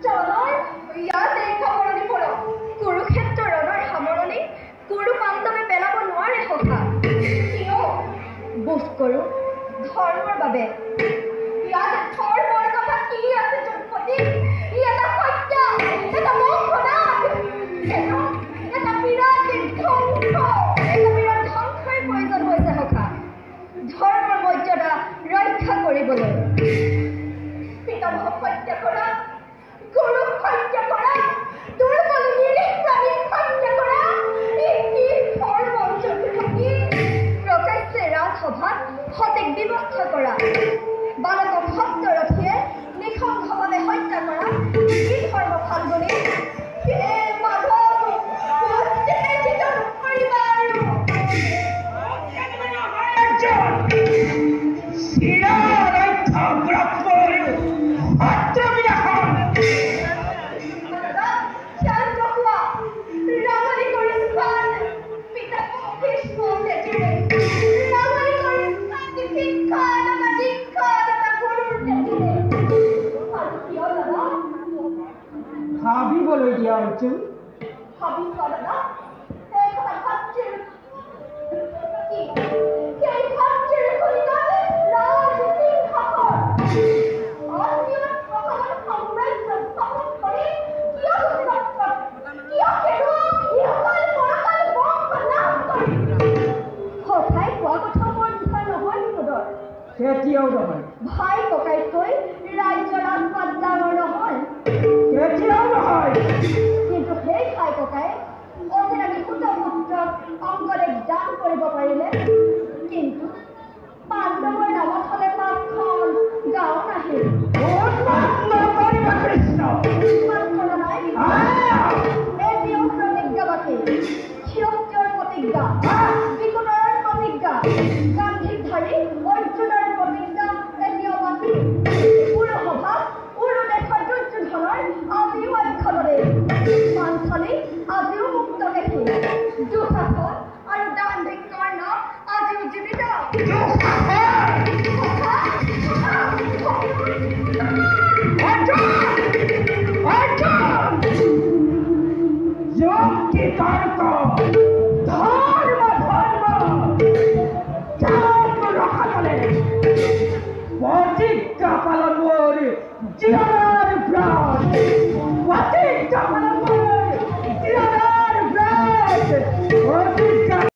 চলৰ ইয়াতে সামৰণি পৰক। কুৰুক্ষেত্ৰ ৰণৰ সামৰণি কুৰু পাণ্ডৱে পেলাব নোৱাৰে সখা। কিয়? বোধ কৰোঁ ধৰ্মৰ বাবে। ইয়াত ধৰ্মৰ কথা কি আছে জনপতি? ই এটা সত্য, এটা মংগলাত, এটা বিৰাট ধ্বংস, এটা বিৰাট ধ্বংসৰ প্ৰয়োজন হৈছে সখা ধৰ্মৰ মৰ্যাদা ৰক্ষা কৰিবলৈ। পিতামহ হত্যা কৰা, গুৰুক হত্যা কৰা, দুৰ্বলী নিৰীহ প্ৰাণীক হত্যা কৰা, ই কি ধৰ্ম চলি থাকি প্ৰকাশ্যে ৰাজসভাত সঠিক ব্যৱস্থা কৰা, বালকক সপ্তৰথীয়ে নিঃসংগভাৱে হত্যা কৰা, কি ধৰ্ম ফাল্গুনী? ভাবিবলৈ দিয়া অৰ্জুন। কেতিয়াও নহয়। ভাই ককাইতকৈ ৰাজ্যৰ আস্বাদ ডাঙৰ নহয়। কেতিয়াও নহয়। কিন্তু সেই ভাই ককাই অচিনাকি পুত্ৰক অংগদেশ দান কৰিব পাৰিলে, কিন্তু পাণ্ডৱৰ নামত হলে 5খন গাঁও নাহিল। এতিয়াও প্ৰতিজ্ঞা বাকী, ক্ষত্ৰিয়ৰ প্ৰতিজ্ঞা, বিকুণৰ প্ৰতিজ্ঞা, গান্ধীধাৰী অৰ্জুনৰ প্ৰতিজ্ঞা এতিয়াও বাকী। পুৰসভাত উৰু দেশৰ দুৰ্যোধনৰ আজিও আখ্যানৰে, পাঞ্চালী আজিও মুক্ত দেখি, দুঃশাসন আৰু দাণ্ডিক কৰ্ণ আজিও জীৱিত। What